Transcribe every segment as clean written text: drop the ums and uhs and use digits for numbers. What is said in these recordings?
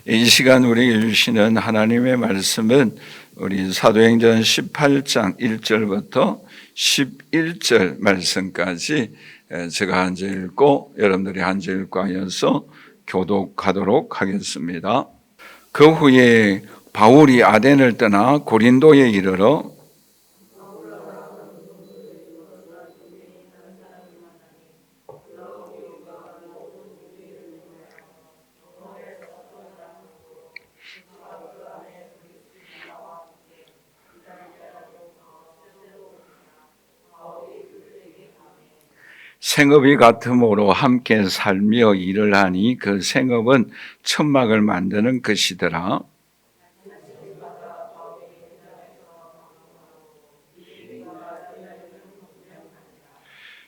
이 시간 우리에게 주시는 하나님의 말씀은 우리 사도행전 18장 1절부터 11절 말씀까지 제가 한 절 읽고 여러분들이 한 절 읽고 하여서 교독하도록 하겠습니다. 그 후에 바울이 아덴을 떠나 고린도에 이르러 생업이 같음으로 함께 살며 일을 하니 그 생업은 천막을 만드는 것이더라.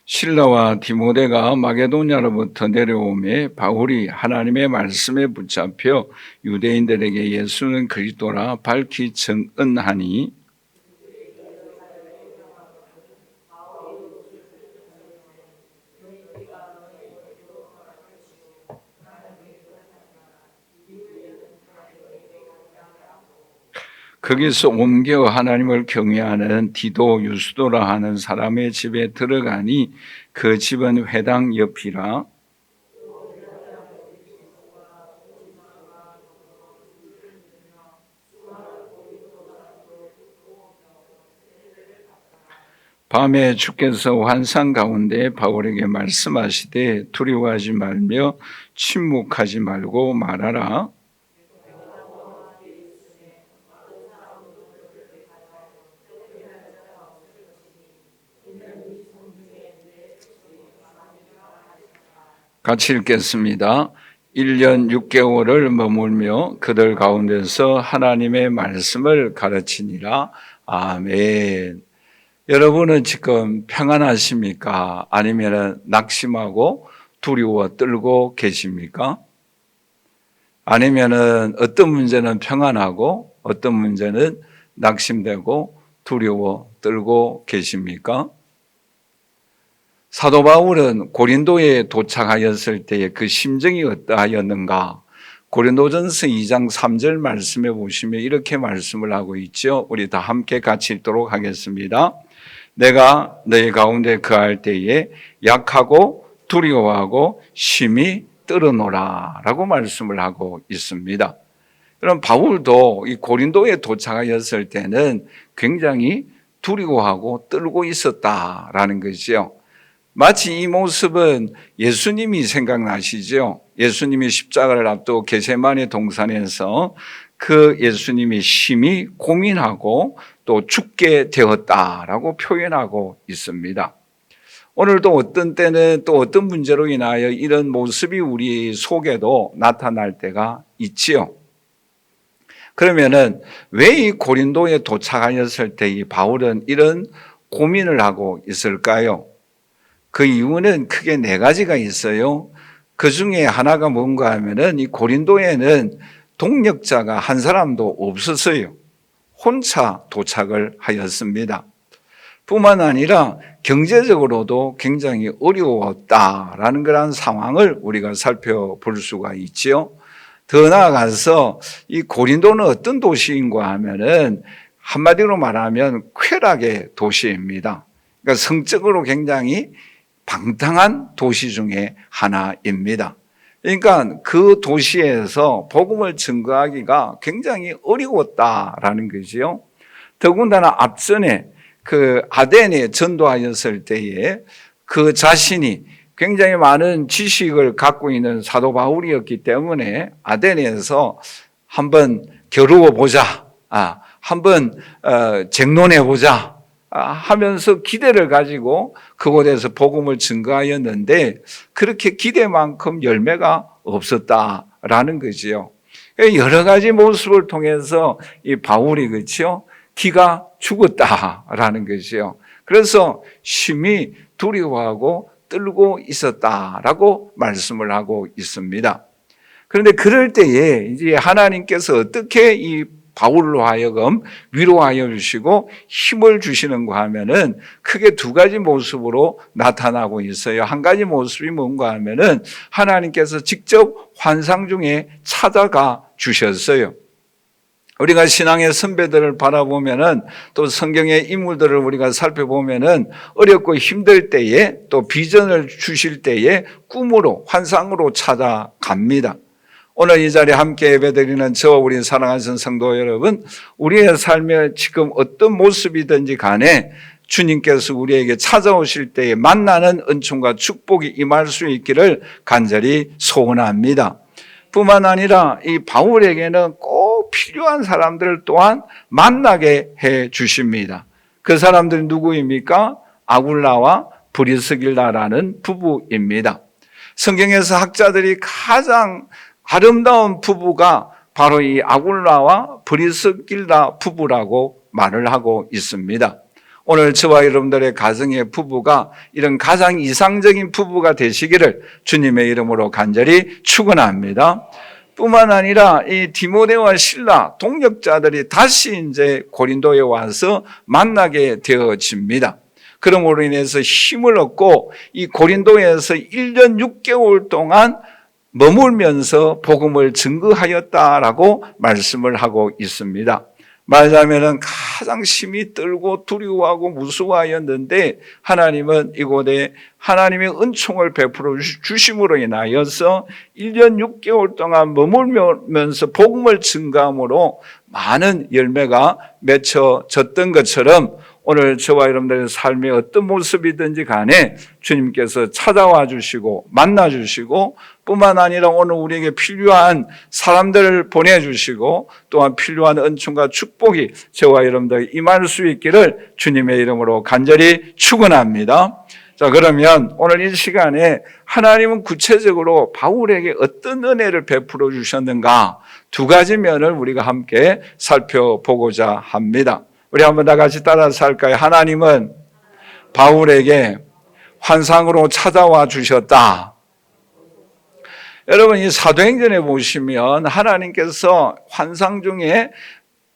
실라와 디모데가 마게도냐로부터 내려오매 바울이 하나님의 말씀에 붙잡혀 유대인들에게 예수는 그리스도라 밝히 증언하니 거기서 옮겨 하나님을 경외하는 디도 유스도라 하는 사람의 집에 들어가니 그 집은 회당 옆이라. 밤에 주께서 환상 가운데 바울에게 말씀하시되 두려워하지 말며 침묵하지 말고 말하라. 같이 읽겠습니다. 1년 6개월을 머물며 그들 가운데서 하나님의 말씀을 가르치니라. 아멘. 여러분은 지금 평안하십니까? 아니면 낙심하고 두려워 떨고 계십니까? 아니면 어떤 문제는 평안하고 어떤 문제는 낙심되고 두려워 떨고 계십니까? 사도 바울은 고린도에 도착하였을 때의 그 심정이 어떠하였는가? 고린도전서 2장 3절 말씀에 보시면 이렇게 말씀을 하고 있죠. 우리 다 함께 같이 읽도록 하겠습니다. 내가 너희 가운데 거할 때에 약하고 두려워하고 심히 떨어노라 라고 말씀을 하고 있습니다. 그럼 바울도 이 고린도에 도착하였을 때는 굉장히 두려워하고 떨고 있었다라는 거죠. 마치 이 모습은 예수님이 생각나시죠? 예수님이 십자가를 앞두고 겟세마네 동산에서 그 예수님이 심히 고민하고 또 죽게 되었다라고 표현하고 있습니다. 오늘도 어떤 때는 또 어떤 문제로 인하여 이런 모습이 우리 속에도 나타날 때가 있지요. 그러면은 왜 이 고린도에 도착하였을 때 이 바울은 이런 고민을 하고 있을까요? 그 이유는 크게 네 가지가 있어요. 그 중에 하나가 뭔가 하면은 이 고린도에는 동역자가 한 사람도 없었어요. 혼자 도착을 하였습니다. 뿐만 아니라 경제적으로도 굉장히 어려웠다라는 그런 상황을 우리가 살펴볼 수가 있지요. 더 나아가서 이 고린도는 어떤 도시인가 하면은 한마디로 말하면 쾌락의 도시입니다. 그러니까 성적으로 굉장히 방탕한 도시 중에 하나입니다. 그러니까 그 도시에서 복음을 증거하기가 굉장히 어려웠다라는 거지요. 더군다나 앞전에 그 아덴에 전도하였을 때에 그 자신이 굉장히 많은 지식을 갖고 있는 사도 바울이었기 때문에 아덴에서 한번 겨루어 보자, 한번 쟁론해 보자 하면서 기대를 가지고 그곳에서 복음을 증거하였는데 그렇게 기대만큼 열매가 없었다라는 거지요. 여러 가지 모습을 통해서 이 바울이 그렇죠? 기가 죽었다라는 거지요. 그래서 심히 두려워하고 떨고 있었다라고 말씀을 하고 있습니다. 그런데 그럴 때에 이제 하나님께서 어떻게 이 바울로 하여금 위로하여 주시고 힘을 주시는가 하면은 크게 두 가지 모습으로 나타나고 있어요. 한 가지 모습이 뭔가 하면은 하나님께서 직접 환상 중에 찾아가 주셨어요. 우리가 신앙의 선배들을 바라보면은 또 성경의 인물들을 우리가 살펴보면은 어렵고 힘들 때에 또 비전을 주실 때에 꿈으로 환상으로 찾아갑니다. 오늘 이 자리에 함께 예배드리는 저와 우리 사랑하는 성도 여러분, 우리의 삶에 지금 어떤 모습이든지 간에 주님께서 우리에게 찾아오실 때에 만나는 은총과 축복이 임할 수 있기를 간절히 소원합니다. 뿐만 아니라 이 바울에게는 꼭 필요한 사람들을 또한 만나게 해 주십니다. 그 사람들이 누구입니까? 아굴라와 브리스길라라는 부부입니다. 성경에서 학자들이 가장 아름다운 부부가 바로 이 아굴라와 브리스길라 부부라고 말을 하고 있습니다. 오늘 저와 여러분들의 가정의 부부가 이런 가장 이상적인 부부가 되시기를 주님의 이름으로 간절히 축원합니다. 뿐만 아니라 이 디모데와 실라 동역자들이 다시 이제 고린도에 와서 만나게 되어집니다. 그러므로 인해서 힘을 얻고 이 고린도에서 1년 6개월 동안 머물면서 복음을 증거하였다라고 말씀을 하고 있습니다. 말하자면 가장 심히 떨고 두려워하고 무서워하였는데 하나님은 이곳에 하나님의 은총을 베풀어 주심으로 인하여서 1년 6개월 동안 머물면서 복음을 증거함으로 많은 열매가 맺혀졌던 것처럼 오늘 저와 여러분들의 삶의 어떤 모습이든지 간에 주님께서 찾아와 주시고 만나 주시고 뿐만 아니라 오늘 우리에게 필요한 사람들을 보내주시고 또한 필요한 은총과 축복이 저와 여러분들 임할 수 있기를 주님의 이름으로 간절히 축원합니다. 자, 그러면 오늘 이 시간에 하나님은 구체적으로 바울에게 어떤 은혜를 베풀어 주셨는가 두 가지 면을 우리가 함께 살펴보고자 합니다. 우리 한번 다 같이 따라서 할까요? 하나님은 바울에게 환상으로 찾아와 주셨다. 여러분, 이 사도행전에 보시면 하나님께서 환상 중에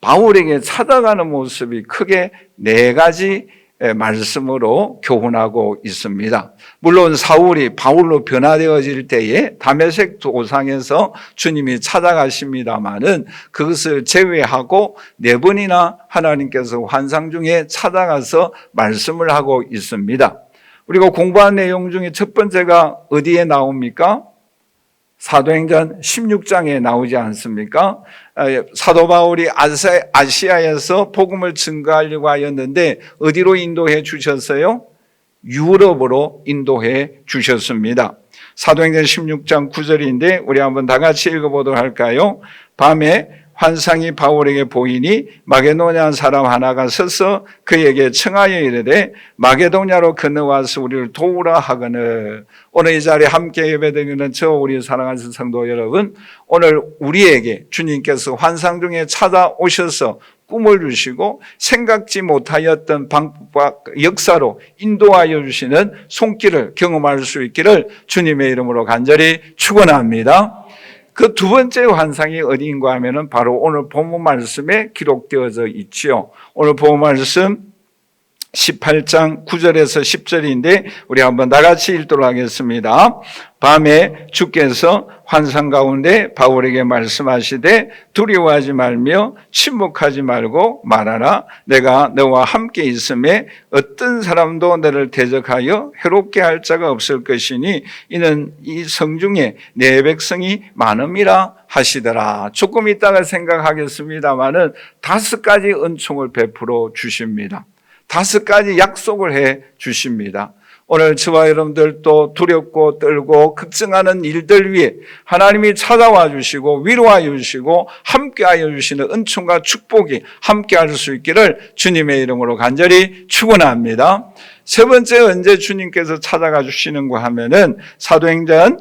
바울에게 찾아가는 모습이 크게 네 가지 말씀으로 교훈하고 있습니다. 물론 사울이 바울로 변화되어질 때에 다메섹 도상에서 주님이 찾아가십니다마는 그것을 제외하고 네 번이나 하나님께서 환상 중에 찾아가서 말씀을 하고 있습니다. 우리가 공부한 내용 중에 첫 번째가 어디에 나옵니까? 사도행전 16장에 나오지 않습니까? 사도 바울이 아시아에서 복음을 증거하려고 하였는데 어디로 인도해 주셨어요? 유럽으로 인도해 주셨습니다. 사도행전 16장 9절인데 우리 한번 다 같이 읽어보도록 할까요? 밤에 환상이 바울에게 보이니 마게도냐 사람 하나가 서서 그에게 청하여 이르되 마게도냐로 건너와서 우리를 도우라 하거늘. 오늘 이 자리에 함께 예배드리는 저 우리 사랑하는 성도 여러분, 오늘 우리에게 주님께서 환상 중에 찾아오셔서 꿈을 주시고 생각지 못하였던 방법과 역사로 인도하여 주시는 손길을 경험할 수 있기를 주님의 이름으로 간절히 축원합니다. 그 두 번째 환상이 어디인가 하면은 바로 오늘 본문 말씀에 기록되어져 있지요. 오늘 본문 말씀 18장 9절에서 10절인데 우리 한번 다 같이 읽도록 하겠습니다. 밤에 주께서 환상 가운데 바울에게 말씀하시되 두려워하지 말며 침묵하지 말고 말하라. 내가 너와 함께 있음에 어떤 사람도 너를 대적하여 해롭게 할 자가 없을 것이니 이는 이 성중에 내 백성이 많음이라 하시더라. 조금 있다가 생각하겠습니다마는 5가지 은총을 베풀어 주십니다. 5가지 약속을 해 주십니다. 오늘 저와 여러분들도 두렵고 떨고 걱정하는 일들 위해 하나님이 찾아와 주시고 위로하여 주시고 함께하여 주시는 은총과 축복이 함께할 수 있기를 주님의 이름으로 간절히 축원합니다. 세 번째, 언제 주님께서 찾아가 주시는가 하면은 사도행전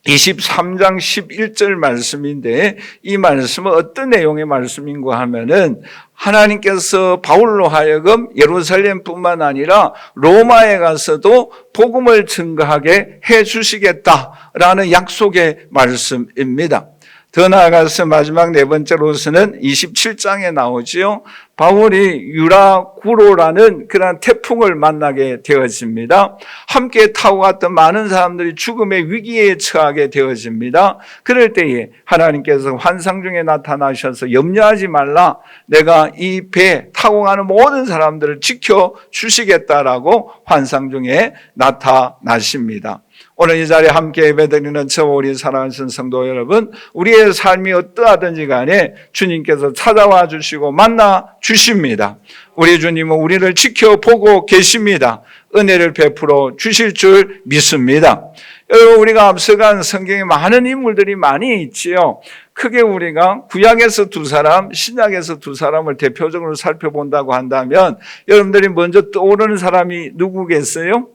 23장 11절 말씀인데 이 말씀은 어떤 내용의 말씀인가 하면은 하나님께서 바울로 하여금 예루살렘뿐만 아니라 로마에 가서도 복음을 증거하게 해 주시겠다라는 약속의 말씀입니다. 더 나아가서 마지막 네 번째로서는 27장에 나오지요. 바울이 유라구로라는 그런 태풍을 만나게 되어집니다. 함께 타고 갔던 많은 사람들이 죽음의 위기에 처하게 되어집니다. 그럴 때에 하나님께서 환상 중에 나타나셔서 염려하지 말라, 내가 이 배 타고 가는 모든 사람들을 지켜주시겠다라고 환상 중에 나타나십니다. 오늘 이 자리에 함께 예배드리는 저와 우리 사랑하는 성도 여러분, 우리의 삶이 어떠하든지 간에 주님께서 찾아와 주시고 만나 주십니다. 우리 주님은 우리를 지켜보고 계십니다. 은혜를 베풀어 주실 줄 믿습니다. 여러분, 우리가 앞서간 성경에 많은 인물들이 많이 있지요. 크게 우리가 구약에서 두 사람, 신약에서 두 사람을 대표적으로 살펴본다고 한다면 여러분들이 먼저 떠오르는 사람이 누구겠어요?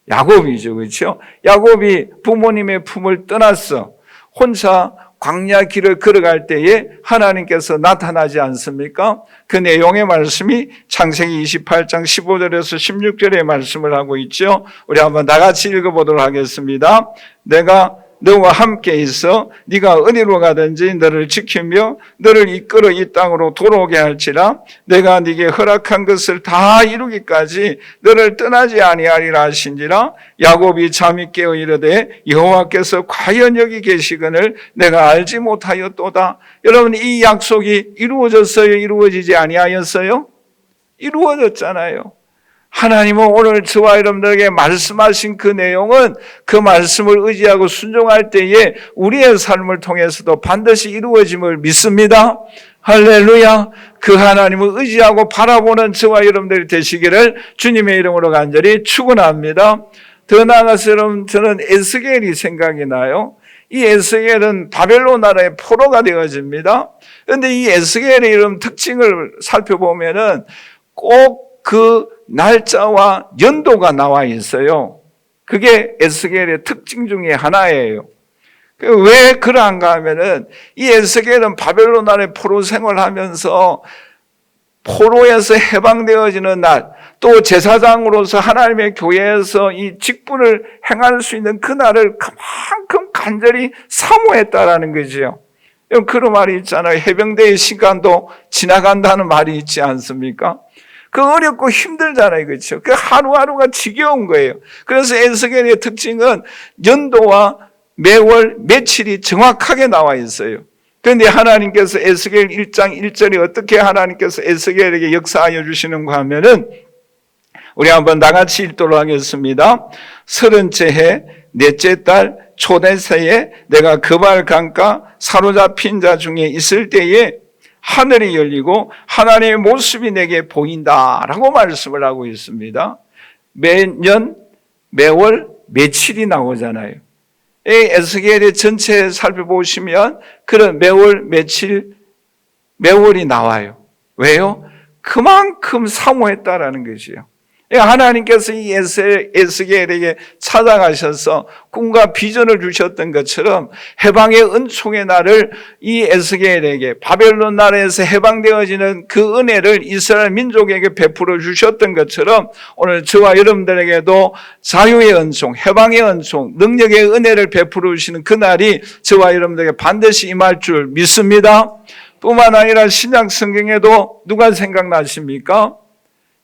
야곱이죠. 그렇죠? 야곱이 부모님의 품을 떠났어. 혼자 광야 길을 걸어갈 때에 하나님께서 나타나지 않습니까? 그 내용의 말씀이 창세기 28장 15절에서 16절의 말씀을 하고 있죠. 우리 한번 다 같이 읽어보도록 하겠습니다. 내가 너와 함께 있어 네가 어디로 가든지 너를 지키며 너를 이끌어 이 땅으로 돌아오게 할지라. 내가 네게 허락한 것을 다 이루기까지 너를 떠나지 아니하리라 하신지라. 야곱이 잠이 깨어 이르되 여호와께서 과연 여기 계시거늘 내가 알지 못하였도다. 여러분, 이 약속이 이루어졌어요? 이루어지지 아니하였어요? 이루어졌잖아요. 하나님은 오늘 저와 여러분들에게 말씀하신 그 내용은 그 말씀을 의지하고 순종할 때에 우리의 삶을 통해서도 반드시 이루어짐을 믿습니다. 할렐루야. 그 하나님을 의지하고 바라보는 저와 여러분들이 되시기를 주님의 이름으로 간절히 축원합니다. 더 나아가서 여러분, 저는 에스겔이 생각이 나요. 이 에스겔은 바벨론 나라의 포로가 되어집니다. 그런데 이 에스겔의 이런 특징을 살펴보면은 꼭 그 날짜와 연도가 나와 있어요. 그게 에스겔의 특징 중에 하나예요. 왜 그러한가 하면은 이 에스겔은 바벨론 나라의 포로 생활하면서 포로에서 해방되어지는 날, 또 제사장으로서 하나님의 교회에서 이 직분을 행할 수 있는 그 날을 그만큼 간절히 사모했다라는 거지요. 그런 말이 있잖아요. 해병대의 시간도 지나간다는 말이 있지 않습니까? 그 어렵고 힘들잖아요. 그렇죠? 그 하루하루가 지겨운 거예요. 그래서 에스겔의 특징은 연도와 매월, 며칠이 정확하게 나와 있어요. 그런데 하나님께서 에스겔 1장 1절에 어떻게 하나님께서 에스겔에게 역사하여 주시는가 하면은 우리 한번 다 같이 읽도록 하겠습니다. 30째 해 넷째 달 초대새에 내가 그발 강가 사로잡힌 자 중에 있을 때에 하늘이 열리고 하나님의 모습이 내게 보인다라고 말씀을 하고 있습니다. 매년, 매월, 며칠이 나오잖아요. 이 에스겔의 전체 살펴보시면 그런 매월, 며칠, 매월이 나와요. 왜요? 그만큼 사모했다라는 것이에요. 하나님께서 이 에스겔에게 찾아가셔서 꿈과 비전을 주셨던 것처럼 해방의 은총의 날을 이 에스겔에게 바벨론 나라에서 해방되어지는 그 은혜를 이스라엘 민족에게 베풀어 주셨던 것처럼 오늘 저와 여러분들에게도 자유의 은총, 해방의 은총, 능력의 은혜를 베풀어 주시는 그 날이 저와 여러분들에게 반드시 임할 줄 믿습니다. 뿐만 아니라 신약 성경에도 누가 생각나십니까?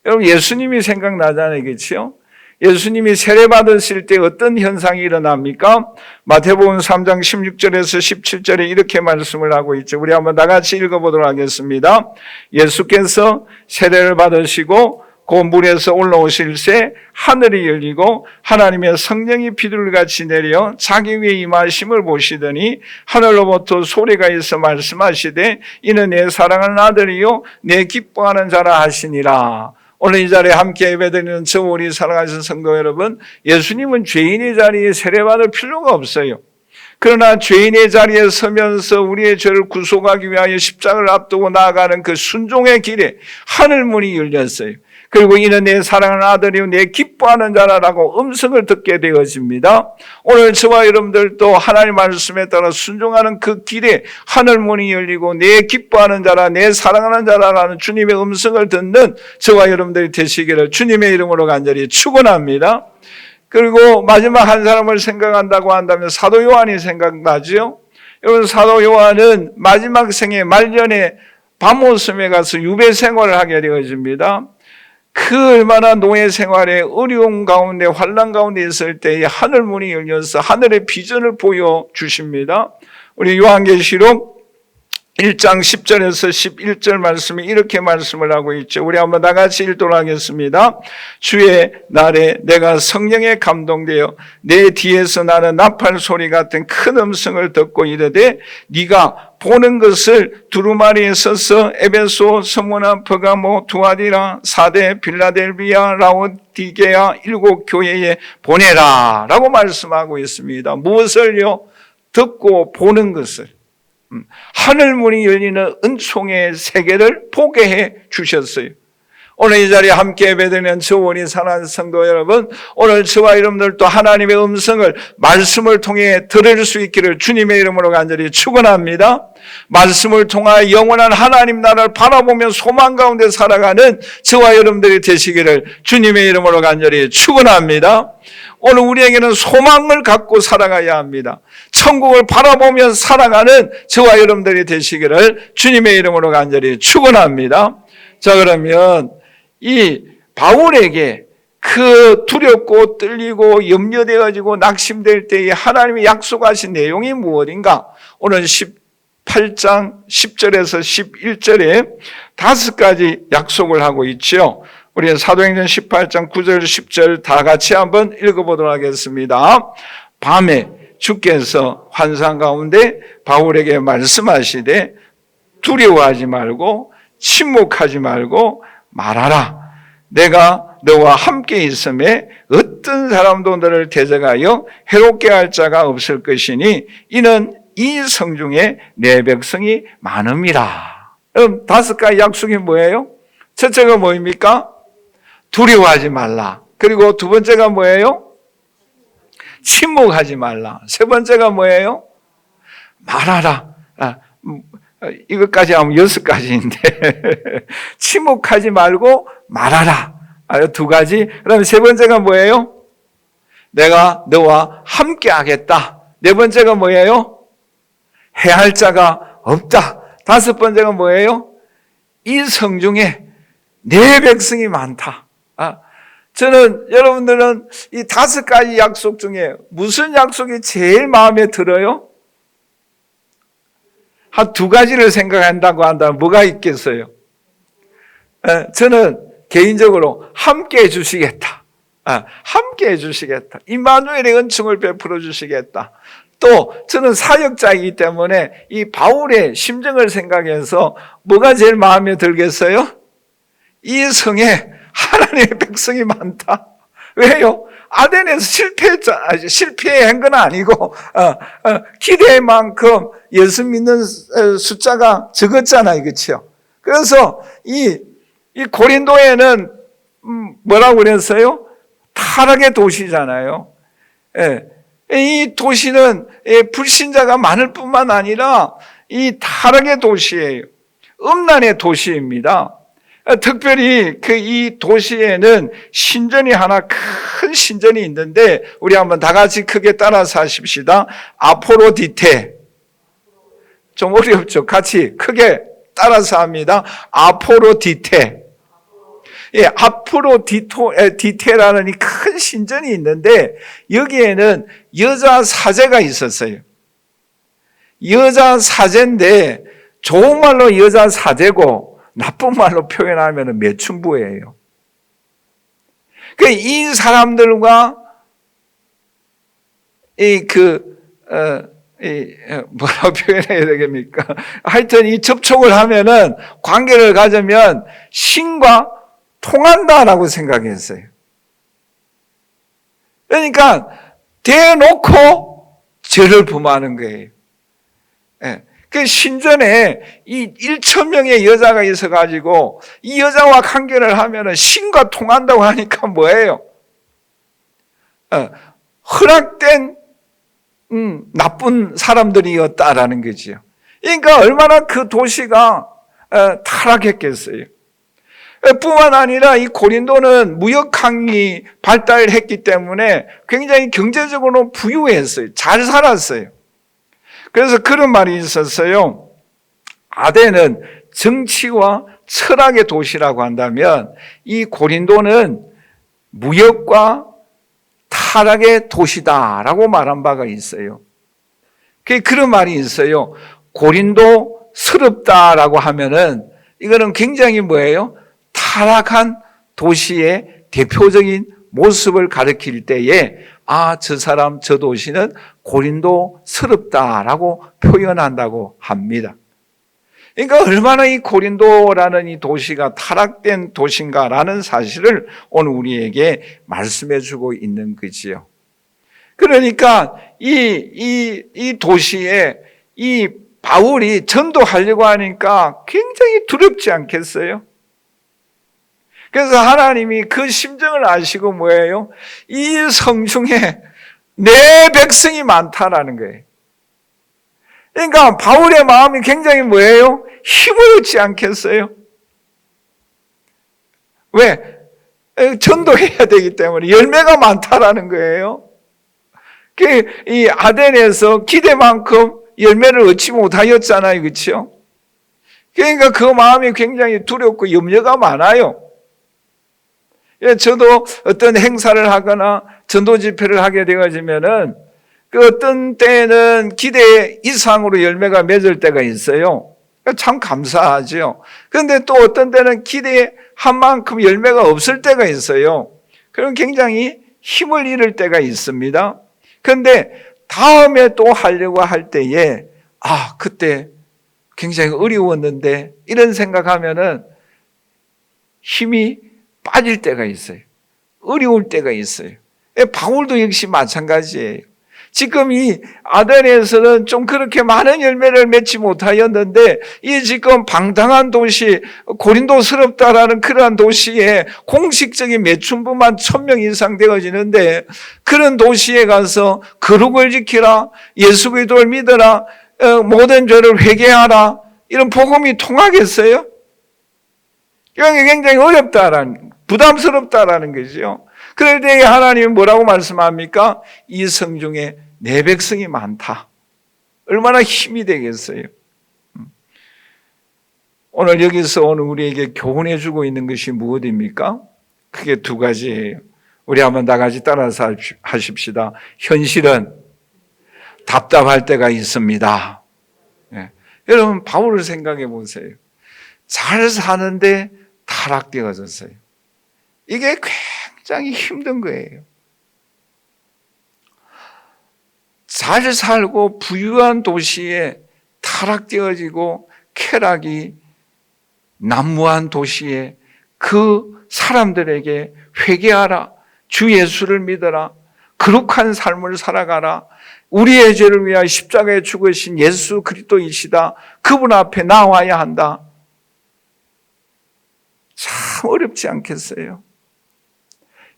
여러분, 예수님이 생각나잖아요. 그렇죠? 예수님이 세례받으실 때 어떤 현상이 일어납니까? 마태복음 3장 16절에서 17절에 이렇게 말씀을 하고 있죠. 우리 한번 다 같이 읽어보도록 하겠습니다. 예수께서 세례를 받으시고 그 물에서 올라오실 새 하늘이 열리고 하나님의 성령이 비둘기같이 내려 자기 위에 임하심을 보시더니 하늘로부터 소리가 있어 말씀하시되 이는 내 사랑하는 아들이요 내 기뻐하는 자라 하시니라. 오늘 이 자리에 함께 예배드리는 저 우리 사랑하신 성도 여러분, 예수님은 죄인의 자리에 세례받을 필요가 없어요. 그러나 죄인의 자리에 서면서 우리의 죄를 구속하기 위하여 십자가를 앞두고 나아가는 그 순종의 길에 하늘문이 열렸어요. 그리고 이는 내 사랑하는 아들이요 내 기뻐하는 자라라고 음성을 듣게 되어집니다. 오늘 저와 여러분들도 하나님 말씀에 따라 순종하는 그 길에 하늘문이 열리고 내 기뻐하는 자라 내 사랑하는 자라라는 주님의 음성을 듣는 저와 여러분들이 되시기를 주님의 이름으로 간절히 축원합니다. 그리고 마지막 한 사람을 생각한다고 한다면 사도 요한이 생각나죠. 여러분, 사도 요한은 마지막 생애 말년에 바모섬에 가서 유배 생활을 하게 되어집니다. 그 얼마나 노예 생활에 어려운 가운데 환난 가운데 있을 때에 하늘 문이 열려서 하늘의 비전을 보여주십니다. 우리 요한계시록 1장 10절에서 11절 말씀이 이렇게 말씀을 하고 있죠. 우리 한번 다 같이 읽도록 하겠습니다. 주의 날에 내가 성령에 감동되어 내 뒤에서 나는 나팔 소리 같은 큰 음성을 듣고 이르되 네가 보는 것을 두루마리에 서서 에베소, 스무나, 퍼가모, 두아디라, 사데, 빌라델비아, 라오디게아 7 교회에 보내라 라고 말씀하고 있습니다. 무엇을요? 듣고 보는 것을, 하늘 문이 열리는 은총의 세계를 보게 해 주셨어요. 오늘 이 자리에 함께 예배드리는 저원이 사랑하는 성도 여러분, 오늘 저와 여러분들도 하나님의 음성을 말씀을 통해 들을 수 있기를 주님의 이름으로 간절히 축원합니다. 말씀을 통하여 영원한 하나님 나라를 바라보며 소망 가운데 살아가는 저와 여러분들이 되시기를 주님의 이름으로 간절히 축원합니다. 오늘 우리에게는 소망을 갖고 살아가야 합니다. 천국을 바라보며 살아가는 저와 여러분들이 되시기를 주님의 이름으로 간절히 축원합니다. 자, 그러면 이 바울에게 그 두렵고 떨리고 염려되어지고 낙심될 때에 하나님이 약속하신 내용이 무엇인가? 오늘 18장 10절에서 11절에 5가지 약속을 하고 있죠. 우리 사도행전 18장 9절 10절 다 같이 한번 읽어보도록 하겠습니다. 밤에 주께서 환상 가운데 바울에게 말씀하시되 두려워하지 말고 침묵하지 말고 말하라. 내가 너와 함께 있음에 어떤 사람도 너를 대적하여 해롭게 할 자가 없을 것이니 이는 이 성중에 내 백성이 많음이라. 그럼 5가지 약속이 뭐예요? 첫째가 뭐입니까? 두려워하지 말라. 그리고 두 번째가 뭐예요? 침묵하지 말라. 세 번째가 뭐예요? 말하라. 이것까지 하면 6가지인데 침묵하지 말고 말하라. 2가지. 그럼 세 번째가 뭐예요? 내가 너와 함께 하겠다. 네 번째가 뭐예요? 해할 자가 없다. 5번째가 뭐예요? 이 성중에 내 백성이 많다. 저는 여러분들은 이 5가지 약속 중에 무슨 약속이 제일 마음에 들어요? 한 2가지를 생각한다고 한다면 뭐가 있겠어요? 저는 개인적으로 함께 해주시겠다. 함께 해주시겠다. 임마누엘의 은총을 베풀어 주시겠다. 또 저는 사역자이기 때문에 이 바울의 심정을 생각해서 뭐가 제일 마음에 들겠어요? 이 성에 하나님의 백성이 많다. 왜요? 아덴에서 실패한 건 아니고 기대의 만큼 예수 믿는 숫자가 적었잖아요. 그렇죠? 그래서 이 고린도에는 뭐라고 그랬어요? 타락의 도시잖아요. 이 도시는 불신자가 많을 뿐만 아니라 이 타락의 도시예요. 음란의 도시입니다. 특별히 이 도시에는 신전이 하나 큰 신전이 있는데 우리 한번 다 같이 크게 따라서 하십시다. 아포로디테. 좀 어렵죠? 같이 크게 따라서 합니다. 아포로디테. 아포로디테라는 이 큰 신전이 있는데 여기에는 여자 사제가 있었어요. 여자 사제인데 좋은 말로 여자 사제고 나쁜 말로 표현하면 매춘부예요. 이 사람들과 뭐라고 표현해야 되겠습니까? 하여튼 이 접촉을 하면은 관계를 가지면 신과 통한다라고 생각했어요. 그러니까 대놓고 죄를 범하는 거예요. 그 신전에 이 1,000명의 여자가 있어가지고 이 여자와 관계를 하면은 신과 통한다고 하니까 뭐예요? 허락된 나쁜 사람들이었다라는 거지요. 그러니까 얼마나 그 도시가 타락했겠어요. 뿐만 아니라 이 고린도는 무역항이 발달했기 때문에 굉장히 경제적으로 부유했어요. 잘 살았어요. 그래서 그런 말이 있었어요. 아덴은 정치와 철학의 도시라고 한다면 이 고린도는 무역과 타락의 도시다라고 말한 바가 있어요. 그런 말이 있어요. 고린도스럽다라고 하면은 이거는 굉장히 뭐예요? 타락한 도시의 대표적인 모습을 가리킬 때에 저 사람, 저 도시는 고린도스럽다라고 표현한다고 합니다. 그러니까 얼마나 이 고린도라는 이 도시가 타락된 도시인가라는 사실을 오늘 우리에게 말씀해 주고 있는 거지요. 그러니까 이 도시에 이 바울이 전도하려고 하니까 굉장히 두렵지 않겠어요? 그래서 하나님이 그 심정을 아시고 뭐예요? 이 성중에 내 백성이 많다라는 거예요. 그러니까 바울의 마음이 굉장히 뭐예요? 힘을 얻지 않겠어요? 왜? 전도해야 되기 때문에 열매가 많다라는 거예요. 이 아덴에서 기대만큼 열매를 얻지 못하였잖아요. 그렇죠? 그러니까 그 마음이 굉장히 두렵고 염려가 많아요. 저도 어떤 행사를 하거나 전도 집회를 하게 되어지면은 그 어떤 때는 기대 이상으로 열매가 맺을 때가 있어요. 참 감사하죠. 그런데 또 어떤 때는 기대한 만큼 열매가 없을 때가 있어요. 그럼 굉장히 힘을 잃을 때가 있습니다. 그런데 다음에 또 하려고 할 때에 그때 굉장히 어려웠는데 이런 생각하면은 힘이 빠질 때가 있어요. 어려울 때가 있어요. 바울도 역시 마찬가지예요. 지금 이 아덴에서는 좀 그렇게 많은 열매를 맺지 못하였는데 이 지금 방탕한 도시 고린도스럽다라는 그러한 도시에 공식적인 매춘부만 1000명 이상 되어지는데 그런 도시에 가서 거룩을 지키라, 예수 그리스도를 믿어라, 모든 죄를 회개하라 이런 복음이 통하겠어요? 이게 굉장히 어렵다라는, 부담스럽다라는 거죠. 그럴 때 하나님이 뭐라고 말씀합니까? 이 성중에 내 백성이 많다. 얼마나 힘이 되겠어요. 오늘 여기서 오늘 우리에게 교훈해 주고 있는 것이 무엇입니까? 크게 두 가지예요. 우리 한번 다 같이 따라서 하십시다. 현실은 답답할 때가 있습니다. 네. 여러분 바울을 생각해 보세요. 잘 사는데 타락되어졌어요. 이게 굉장히 힘든 거예요. 잘 살고 부유한 도시에 타락되어지고 쾌락이 난무한 도시에 그 사람들에게 회개하라, 주 예수를 믿어라, 거룩한 삶을 살아가라, 우리의 죄를 위하여 십자가에 죽으신 예수 그리스도이시다, 그분 앞에 나와야 한다. 참 어렵지 않겠어요?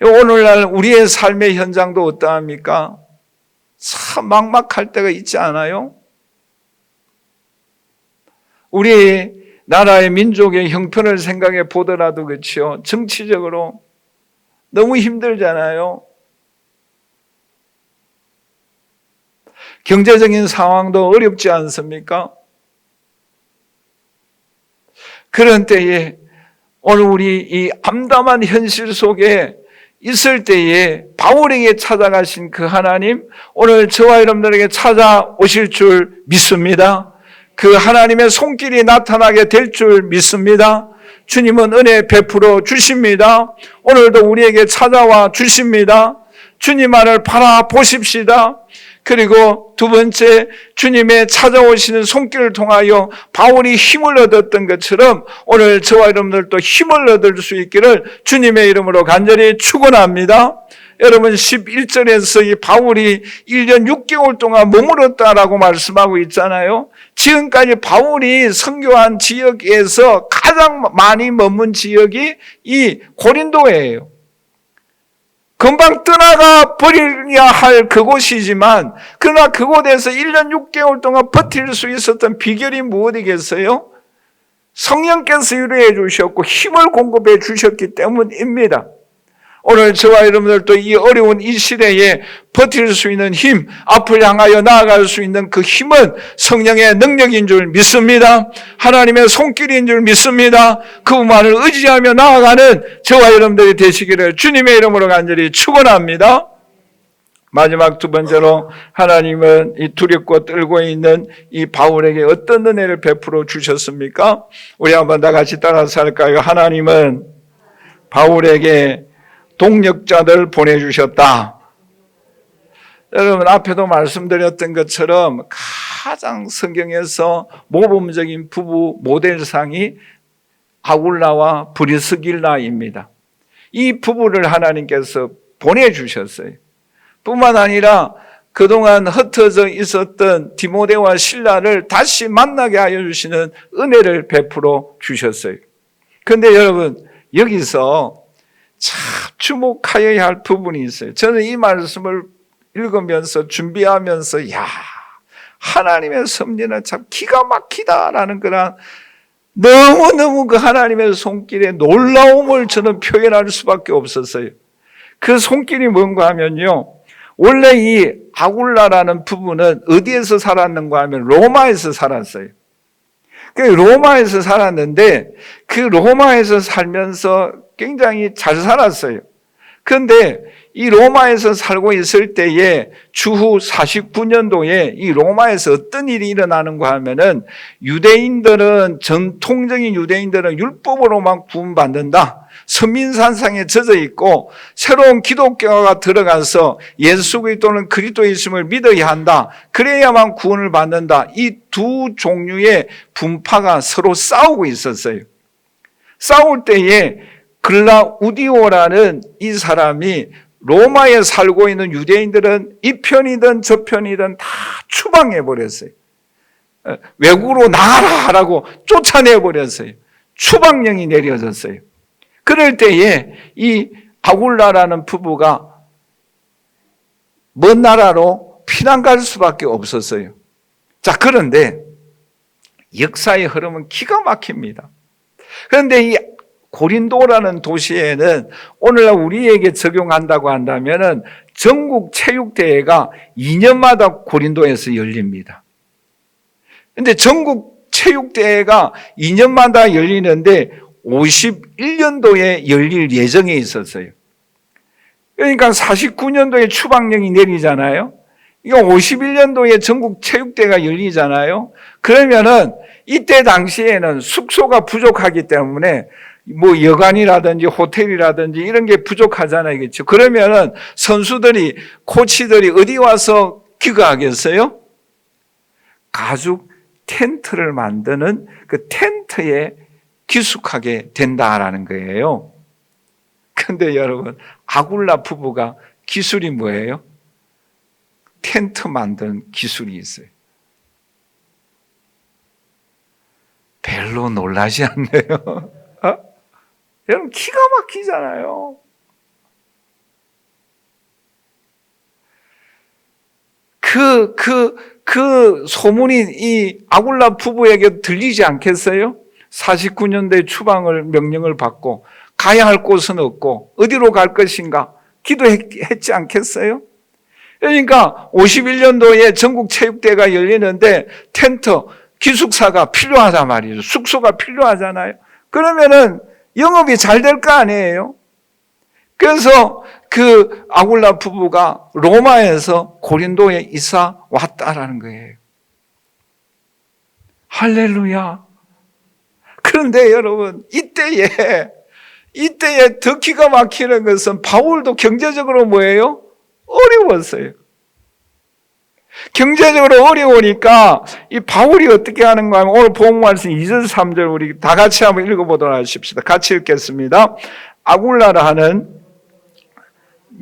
오늘날 우리의 삶의 현장도 어떠합니까? 참 막막할 때가 있지 않아요? 우리 나라의 민족의 형편을 생각해 보더라도 그렇죠. 정치적으로 너무 힘들잖아요. 경제적인 상황도 어렵지 않습니까? 그런 때에 오늘 우리 이 암담한 현실 속에 있을 때에 바울에게 찾아가신 그 하나님, 오늘 저와 여러분들에게 찾아오실 줄 믿습니다. 그 하나님의 손길이 나타나게 될 줄 믿습니다. 주님은 은혜 베풀어 주십니다. 오늘도 우리에게 찾아와 주십니다. 주님만을 바라보십시다. 그리고 두 번째, 주님의 찾아오시는 손길을 통하여 바울이 힘을 얻었던 것처럼 오늘 저와 여러분들도 힘을 얻을 수 있기를 주님의 이름으로 간절히 축원합니다. 여러분 11절에서 이 바울이 1년 6개월 동안 머물렀다라고 말씀하고 있잖아요. 지금까지 바울이 선교한 지역에서 가장 많이 머문 지역이 이 고린도예요. 금방 떠나가 버려야 할 그곳이지만 그러나 그곳에서 1년 6개월 동안 버틸 수 있었던 비결이 무엇이겠어요? 성령께서 위로해 주셨고 힘을 공급해 주셨기 때문입니다. 오늘 저와 여러분들도 이 어려운 이 시대에 버틸 수 있는 힘, 앞을 향하여 나아갈 수 있는 그 힘은 성령의 능력인 줄 믿습니다. 하나님의 손길인 줄 믿습니다. 그분만을 의지하며 나아가는 저와 여러분들이 되시기를 주님의 이름으로 간절히 축원합니다. 마지막 두 번째로 하나님은 이 두렵고 떨고 있는 이 바울에게 어떤 은혜를 베풀어 주셨습니까? 우리 한번 다 같이 따라서 할까요? 하나님은 바울에게 동력자들 보내주셨다. 여러분, 앞에도 말씀드렸던 것처럼 가장 성경에서 모범적인 부부 모델상이 아굴라와 브리스길라입니다. 이 부부를 하나님께서 보내주셨어요. 뿐만 아니라 그동안 흩어져 있었던 디모데와 실라를 다시 만나게 하여 주시는 은혜를 베풀어 주셨어요. 그런데 여러분, 여기서 참 주목하여야 할 부분이 있어요. 저는 이 말씀을 읽으면서 준비하면서 하나님의 섭리는 참 기가 막히다라는 그런 너무너무 그 하나님의 손길의 놀라움을 저는 표현할 수밖에 없었어요. 그 손길이 뭔가 하면요, 원래 이 아굴라라는 부부는 어디에서 살았는가 하면 로마에서 살았어요. 로마에서 살았는데 그 로마에서 살면서 굉장히 잘 살았어요. 그런데 이 로마에서 살고 있을 때에 주후 49년도에 이 로마에서 어떤 일이 일어나는가 하면은 전통적인 유대인들은 율법으로만 구원받는다. 선민산상에 젖어 있고 새로운 기독교가 들어가서 예수 그리스도는 그리스도이심을 믿어야 한다. 그래야만 구원을 받는다. 이 두 종류의 분파가 서로 싸우고 있었어요. 싸울 때에 글라우디오라는 이 사람이 로마에 살고 있는 유대인들은 이 편이든 저 편이든 다 추방해버렸어요. 외국으로 나가라라고 쫓아내버렸어요. 추방령이 내려졌어요. 그럴 때에 이 아굴라라는 부부가 먼 나라로 피난 갈 수밖에 없었어요. 자, 그런데 역사의 흐름은 기가 막힙니다. 그런데 이 고린도라는 도시에는 오늘날 우리에게 적용한다고 한다면은 전국 체육대회가 2년마다 고린도에서 열립니다. 그런데 전국 체육대회가 2년마다 열리는데 51년도에 열릴 예정에 있었어요. 그러니까 49년도에 추방령이 내리잖아요. 이거 51년도에 전국 체육대회가 열리잖아요. 그러면은 이때 당시에는 숙소가 부족하기 때문에 뭐 여관이라든지 호텔이라든지 이런 게 부족하잖아요. 그렇죠? 그러면은 선수들이, 코치들이 어디 와서 귀가하겠어요? 가죽 텐트를 만드는 그 텐트에 기숙하게 된다라는 거예요. 그런데 여러분, 아굴라 부부가 기술이 뭐예요? 텐트 만드는 기술이 있어요. 별로 놀라지 않네요. 여러분, 기가 막히잖아요. 그 소문이 이 아굴라 부부에게 들리지 않겠어요? 49년도에 추방을 명령을 받고 가야 할 곳은 없고 어디로 갈 것인가 기도했지 않겠어요? 그러니까 51년도에 전국 체육대회가 열리는데 텐트, 기숙사가 필요하단 말이죠. 숙소가 필요하잖아요. 그러면은 영업이 잘 될 거 아니에요? 그래서 그 아굴라 부부가 로마에서 고린도에 이사 왔다라는 거예요. 할렐루야. 그런데 여러분, 이때에 더 기가 막히는 것은 바울도 경제적으로 뭐예요? 어려웠어요. 경제적으로 어려우니까 이 바울이 어떻게 하는가 하면 오늘 본문 말씀 2절 3절 우리 다 같이 한번 읽어보도록 하십시다. 같이 읽겠습니다. 아굴라라 하는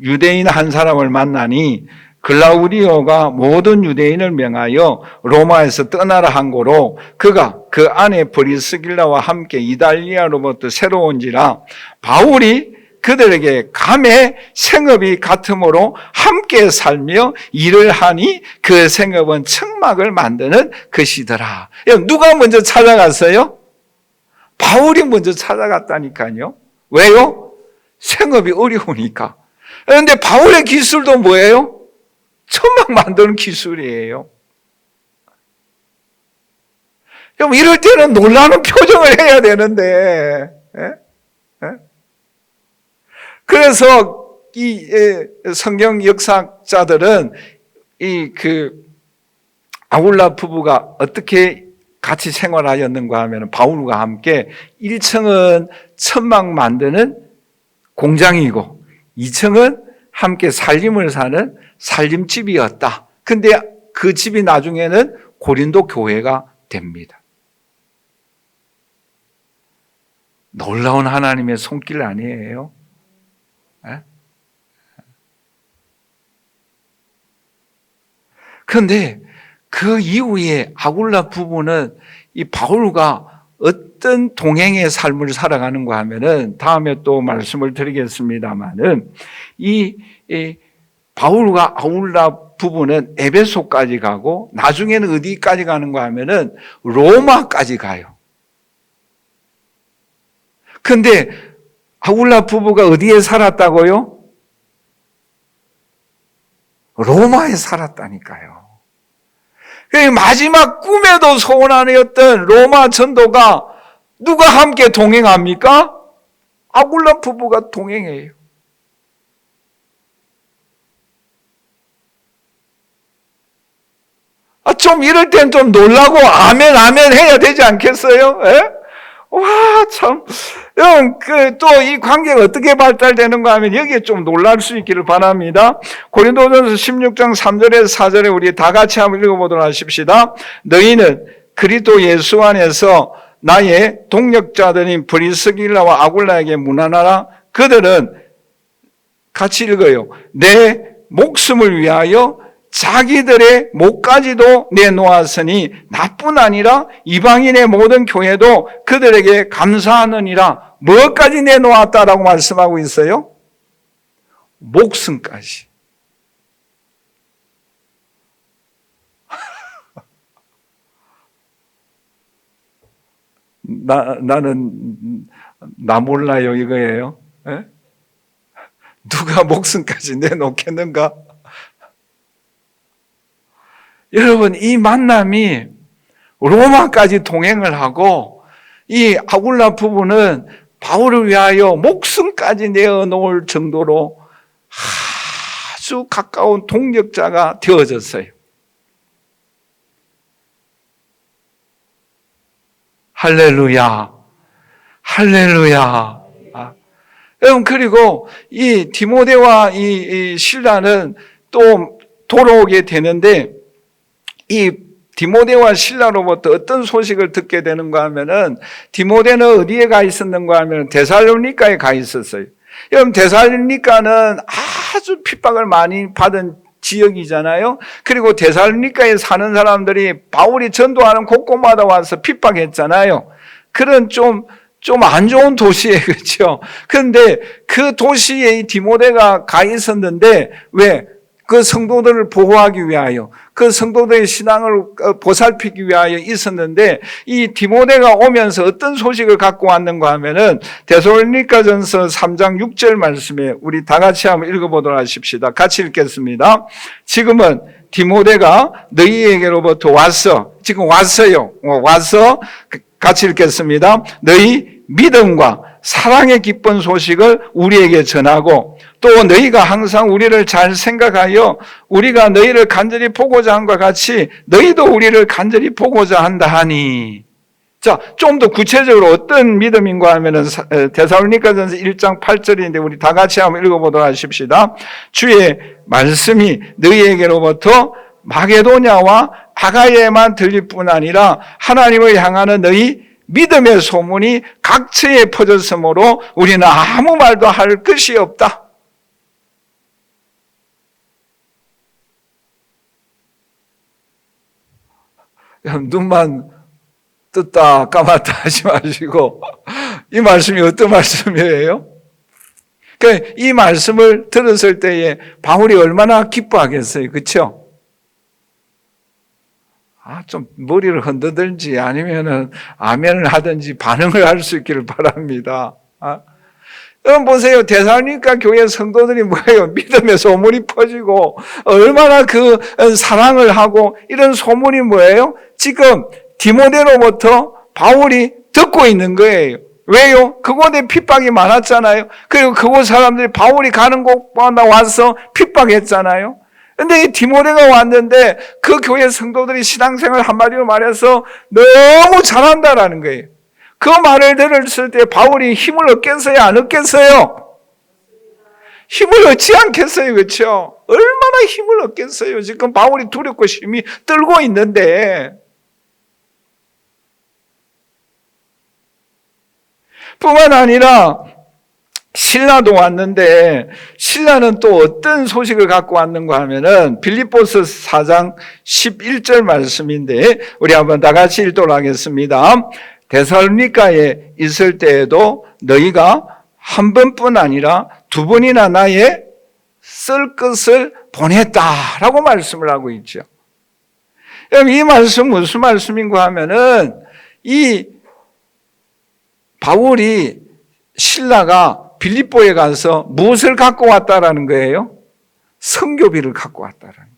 유대인 한 사람을 만나니 글라우디오가 모든 유대인을 명하여 로마에서 떠나라 한 고로 그가 그 안에 브리스길라와 함께 이달리아로부터 새로 온지라 바울이 그들에게 감에 생업이 같으므로 함께 살며 일을 하니 그 생업은 청막을 만드는 것이더라. 누가 먼저 찾아갔어요? 바울이 먼저 찾아갔다니까요. 왜요? 생업이 어려우니까. 그런데 바울의 기술도 뭐예요? 천막 만드는 기술이에요. 그럼 이럴 때는 놀라는 표정을 해야 되는데, 그래서 이 성경 역사자들은 아굴라 부부가 어떻게 같이 생활하였는가 하면 바울과 함께 1층은 천막 만드는 공장이고 2층은 함께 살림을 사는 살림집이었다. 근데 그 집이 나중에는 고린도 교회가 됩니다. 놀라운 하나님의 손길 아니에요? 그런데 그 이후에 아굴라 부부는 이 바울과 어떤 동행의 삶을 살아가는가 하면은 다음에 또 말씀을 드리겠습니다만은 이 바울과 아굴라 부부는 에베소까지 가고 나중에는 어디까지 가는가 하면은 로마까지 가요. 근데 아굴라 부부가 어디에 살았다고요? 로마에 살았다니까요. 마지막 꿈에도 소원 아니었던 로마 전도가 누가 함께 동행합니까? 아굴라 부부가 동행해요. 좀 이럴 땐 좀 놀라고 아멘 아멘 해야 되지 않겠어요? 와, 참. 또 이 관계가 어떻게 발달되는가 하면 여기에 좀 놀랄 수 있기를 바랍니다. 고린도전서 16장 3절에서 4절에 우리 다 같이 한번 읽어보도록 하십시다. 너희는 그리스도 예수 안에서 나의 동력자들인 브리스길라와 아굴라에게 문안하라. 그들은 같이 읽어요. 내 목숨을 위하여 자기들의 목까지도 내놓았으니 나뿐 아니라 이방인의 모든 교회도 그들에게 감사하느니라. 뭐까지 내놓았다라고 말씀하고 있어요? 목숨까지. 나는 나 몰라요 이거예요. 누가 목숨까지 내놓겠는가? 여러분, 이 만남이 로마까지 동행을 하고 이 아굴라 부부는 바울을 위하여 목숨까지 내어놓을 정도로 아주 가까운 동력자가 되어졌어요. 할렐루야, 할렐루야. 여러분, 그리고 이 디모데와 이 실라는 또 돌아오게 되는데 이 디모데와 실라로부터 어떤 소식을 듣게 되는가 하면은 디모데는 어디에 가 있었는가 하면 데살로니가에 가 있었어요. 여러분, 데살로니가는 아주 핍박을 많이 받은 지역이잖아요. 그리고 데살로니가에 사는 사람들이 바울이 전도하는 곳곳마다 와서 핍박했잖아요. 그런 좀 안 좋은 도시에, 그렇죠. 그런데 그 도시에 이 디모데가 가 있었는데 왜? 그 성도들을 보호하기 위하여, 그 성도들의 신앙을 보살피기 위하여 있었는데 이 디모데가 오면서 어떤 소식을 갖고 왔는가 하면은 데살로니가전서 3장 6절 말씀에 우리 다 같이 한번 읽어보도록 하십시다. 같이 읽겠습니다. 지금은 디모데가 너희에게로부터 왔어. 지금 왔어요. 와서 같이 읽겠습니다. 너희 믿음과 사랑의 기쁜 소식을 우리에게 전하고 또 너희가 항상 우리를 잘 생각하여 우리가 너희를 간절히 보고자 한과 같이 너희도 우리를 간절히 보고자 한다 하니. 자, 좀 더 구체적으로 어떤 믿음인가 하면은 데살로니가전서 1장 8절인데 우리 다 같이 한번 읽어보도록 하십시다. 주의 말씀이 너희에게로부터 마게도냐와 아가야에만 들릴 뿐 아니라 하나님을 향하는 너희 믿음의 소문이 각처에 퍼졌으므로 우리는 아무 말도 할 것이 없다. 눈만 떴다 감았다 하지 마시고 이 말씀이 어떤 말씀이에요? 그러니까 이 말씀을 들었을 때에 바울이 얼마나 기뻐하겠어요. 그렇죠? 좀 머리를 흔들든지 아니면은 아멘을 하든지 반응을 할 수 있기를 바랍니다. 여러분 보세요. 데살로니가 교회 성도들이 뭐예요? 믿음의 소문이 퍼지고 얼마나 그 사랑을 하고 이런 소문이 뭐예요? 지금 디모데로부터 바울이 듣고 있는 거예요. 왜요? 그곳에 핍박이 많았잖아요. 그리고 그곳 사람들이 바울이 가는 곳마다 와서 핍박했잖아요. 근데 이 디모데가 왔는데 그 교회 성도들이 신앙생활 한마디로 말해서 너무 잘한다라는 거예요. 그 말을 들었을 때 바울이 힘을 얻겠어요? 안 얻겠어요? 힘을 얻지 않겠어요? 그렇죠? 얼마나 힘을 얻겠어요? 지금 바울이 두렵고 심히 떨고 있는데 뿐만 아니라 신라도 왔는데 신라는 또 어떤 소식을 갖고 왔는가 하면은 빌립보서 4장 11절 말씀인데 우리 한번 다 같이 읽도록 하겠습니다. 데살로니가에 있을 때에도 너희가 한 번뿐 아니라 두 번이나 나의 쓸 것을 보냈다라고 말씀을 하고 있죠. 이 말씀 무슨 말씀인가 하면은 이 바울이 신라가 빌립보에 가서 무엇을 갖고 왔다라는 거예요? 선교비를 갖고 왔다라는 거예요.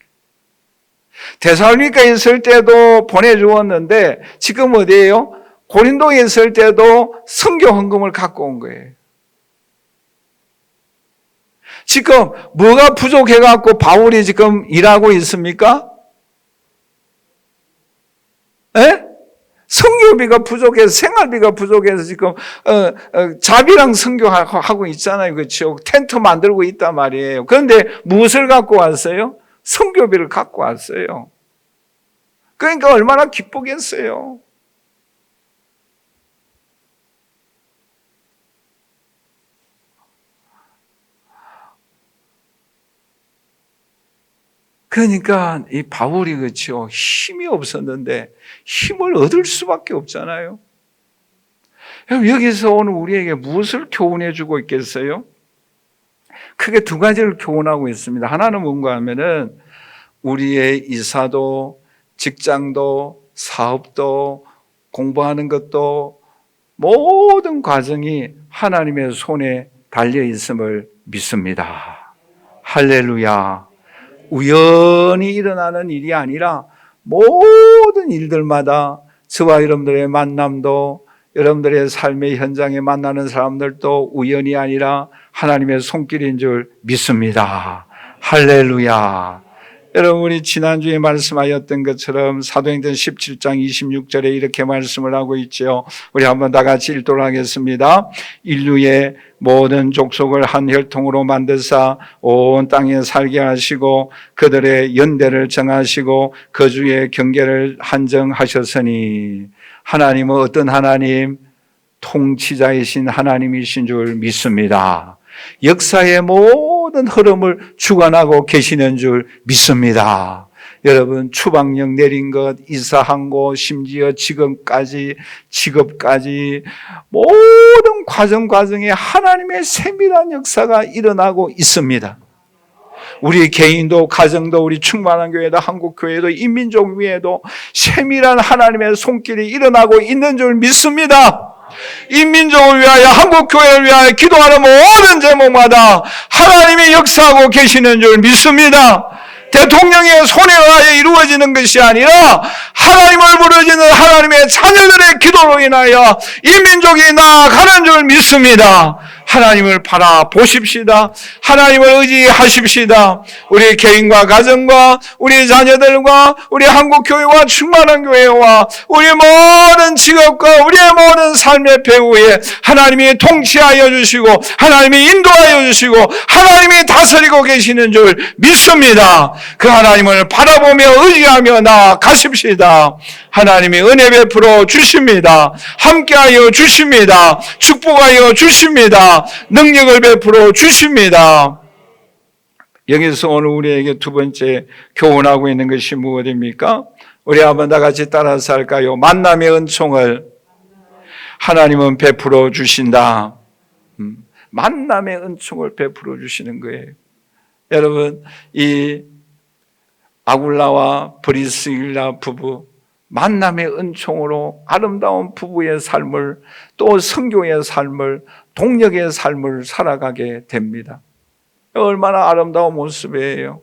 데살로니가에 있을 때도 보내주었는데 지금 어디예요? 고린도에 있을 때도 선교 헌금을 갖고 온 거예요. 지금 뭐가 부족해갖고 바울이 지금 일하고 있습니까? 에? 선교비가 부족해서 생활비가 부족해서 지금 자비랑 선교하고 있잖아요. 그렇죠? 텐트 만들고 있단 말이에요. 그런데 무엇을 갖고 왔어요? 선교비를 갖고 왔어요. 그러니까 얼마나 기쁘겠어요. 그러니까 이 바울이 그렇죠. 힘이 없었는데 힘을 얻을 수밖에 없잖아요. 여기서 오늘 우리에게 무엇을 교훈해 주고 있겠어요? 크게 두 가지를 교훈하고 있습니다. 하나는 뭔가 하면은 우리의 이사도 직장도 사업도 공부하는 것도 모든 과정이 하나님의 손에 달려 있음을 믿습니다. 할렐루야. 우연히 일어나는 일이 아니라 모든 일들마다 저와 여러분들의 만남도 여러분들의 삶의 현장에 만나는 사람들도 우연이 아니라 하나님의 손길인 줄 믿습니다. 할렐루야. 여러분 우리 지난주에 말씀하였던 것처럼 사도행전 17장 26절에 이렇게 말씀을 하고 있죠. 우리 한번 다 같이 읽도록 하겠습니다. 인류의 모든 족속을 한 혈통으로 만드사 온 땅에 살게 하시고 그들의 연대를 정하시고 거주의 경계를 한정하셨으니 하나님은 어떤 하나님? 통치자이신 하나님이신 줄 믿습니다. 역사의 모든 흐름을 주관하고 계시는 줄 믿습니다. 여러분 추방령 내린 것, 이사한 곳, 심지어 직업까지 모든 과정에 하나님의 세밀한 역사가 일어나고 있습니다. 우리 개인도 가정도 우리 충만한 교회도 한국교회도 인민족 위에도 세밀한 하나님의 손길이 일어나고 있는 줄 믿습니다. 인민족을 위하여 한국교회를 위하여 기도하는 모든 제목마다 하나님이 역사하고 계시는 줄 믿습니다. 대통령의 손에 의하여 이루어지는 것이 아니라 하나님을 부르짖는 하나님의 자녀들의 기도로 인하여 인민족이 나아가는 줄 믿습니다. 하나님을 바라보십시다. 하나님을 의지하십시다. 우리 개인과 가정과 우리 자녀들과 우리 한국교회와 충만한 교회와 우리 모든 직업과 우리의 모든 삶의 배후에 하나님이 통치하여 주시고 하나님이 인도하여 주시고 하나님이 다스리고 계시는 줄 믿습니다. 그 하나님을 바라보며 의지하며 나아가십시다. 하나님이 은혜 베풀어 주십니다. 함께하여 주십니다. 축복하여 주십니다. 능력을 베풀어 주십니다. 여기서 오늘 우리에게 두 번째 교훈하고 있는 것이 무엇입니까? 우리 한번 다 같이 따라서 할까요? 만남의 은총을 하나님은 베풀어 주신다. 만남의 은총을 베풀어 주시는 거예요. 여러분 이 아굴라와 브리스길라 부부 만남의 은총으로 아름다운 부부의 삶을, 또 선교의 삶을, 동력의 삶을 살아가게 됩니다. 얼마나 아름다운 모습이에요.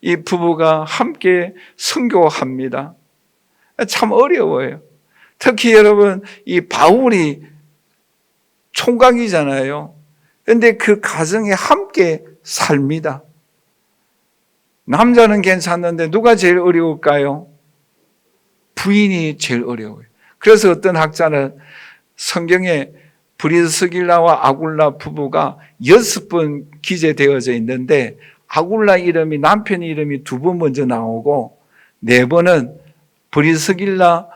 이 부부가 함께 선교합니다. 참 어려워요. 특히 여러분, 이 바울이 총각이잖아요. 그런데 그 가정에 함께 삽니다. 남자는 괜찮는데 누가 제일 어려울까요? 부인이 제일 어려워요. 그래서 어떤 학자는 성경에 브리스길라와 아굴라 부부가 6번 기재되어져 있는데, 아굴라 이름이, 남편 이름이 2번 먼저 나오고 4번은 브리스길라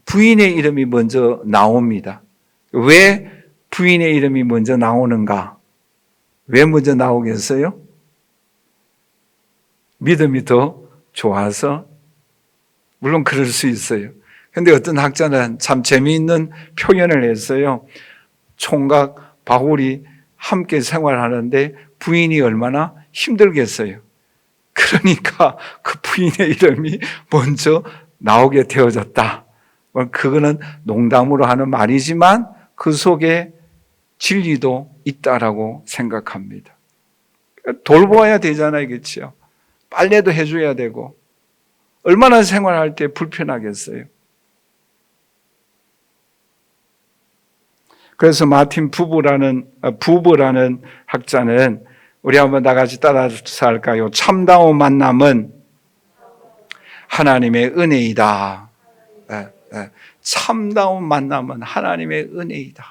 부인의 이름이 먼저 나옵니다. 왜 부인의 이름이 먼저 나오는가? 왜 먼저 나오겠어요? 믿음이 더 좋아서? 물론 그럴 수 있어요. 그런데 어떤 학자는 참 재미있는 표현을 했어요. 총각 바울이 함께 생활하는데 부인이 얼마나 힘들겠어요. 그러니까 그 부인의 이름이 먼저 나오게 되어졌다. 그거는 농담으로 하는 말이지만 그 속에 진리도 있다라고 생각합니다. 돌보아야 되잖아요, 그렇죠? 빨래도 해줘야 되고 얼마나 생활할 때 불편하겠어요. 그래서 마틴 부버라는 학자는, 우리 한번 다 같이 따라서 할까요? 참다운 만남은 하나님의 은혜이다. 참다운 만남은 하나님의 은혜이다.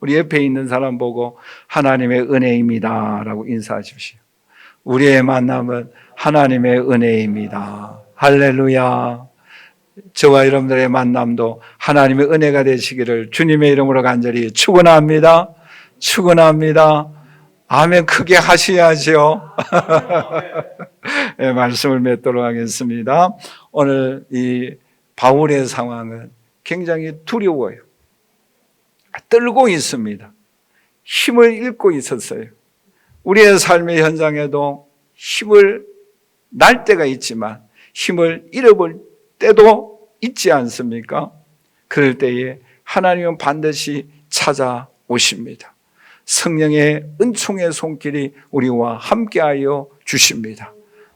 우리 옆에 있는 사람 보고 하나님의 은혜입니다 라고 인사하십시오. 우리의 만남은 하나님의 은혜입니다. 할렐루야. 저와 여러분들의 만남도 하나님의 은혜가 되시기를 주님의 이름으로 간절히 축원합니다. 축원합니다. 아멘 크게 하셔야죠. 네, 말씀을 맺도록 하겠습니다. 오늘 이 바울의 상황은 굉장히 두려워요. 떨고 있습니다. 힘을 잃고 있었어요. 우리의 삶의 현장에도 힘을 날 때가 있지만 힘을 잃어버릴 때도 있지 않습니까? 그럴 때에 하나님은 반드시 찾아오십니다. 성령의 은총의 손길이 우리와 함께하여 주십니다.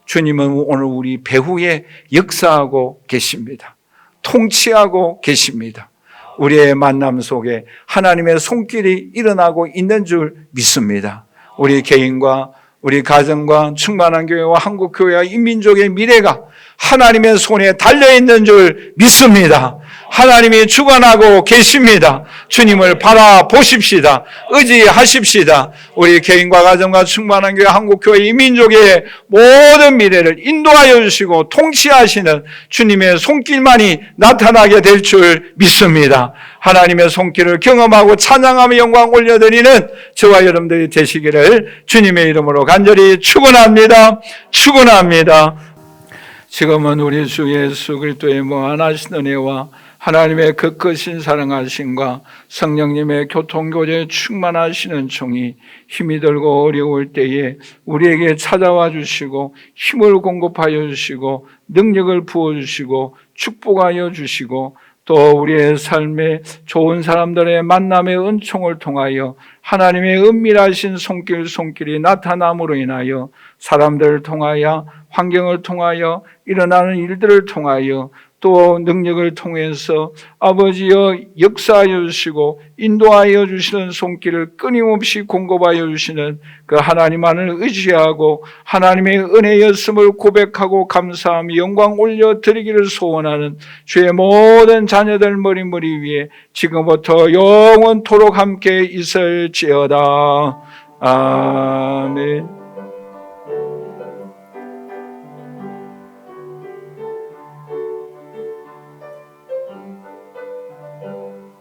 주님은 오늘 우리 배후에 역사하고 계십니다. 통치하고 계십니다. 우리의 만남 속에 하나님의 손길이 일어나고 있는 줄 믿습니다. 우리 개인과 우리 가정과 충만한 교회와 한국교회와 인민족의 미래가 하나님의 손에 달려있는 줄 믿습니다. 하나님이 주관하고 계십니다. 주님을 바라보십시다. 의지하십시다. 우리 개인과 가정과 충만한 교회, 한국교회, 인민족의 모든 미래를 인도하여 주시고 통치하시는 주님의 손길만이 나타나게 될 줄 믿습니다. 하나님의 손길을 경험하고 찬양하며 영광 올려드리는 저와 여러분들이 되시기를 주님의 이름으로 간절히 축원합니다. 축원합니다. 지금은 우리 주 예수 그리스도의 무한하신 은혜와 하나님의 그 크신 사랑하심과 성령님의 교통교제에 충만하시는 총이 힘이 들고 어려울 때에 우리에게 찾아와 주시고 힘을 공급하여 주시고 능력을 부어주시고 축복하여 주시고 또 우리의 삶에 좋은 사람들의 만남의 은총을 통하여 하나님의 은밀하신 손길이 나타남으로 인하여 사람들을 통하여 환경을 통하여 일어나는 일들을 통하여 또 능력을 통해서 아버지여 역사하여 주시고 인도하여 주시는 손길을 끊임없이 공급하여 주시는 그 하나님만을 의지하고 하나님의 은혜였음을 고백하고 감사하며 영광 올려드리기를 소원하는 주의 모든 자녀들 머리 위에 지금부터 영원토록 함께 있을지어다. 아멘.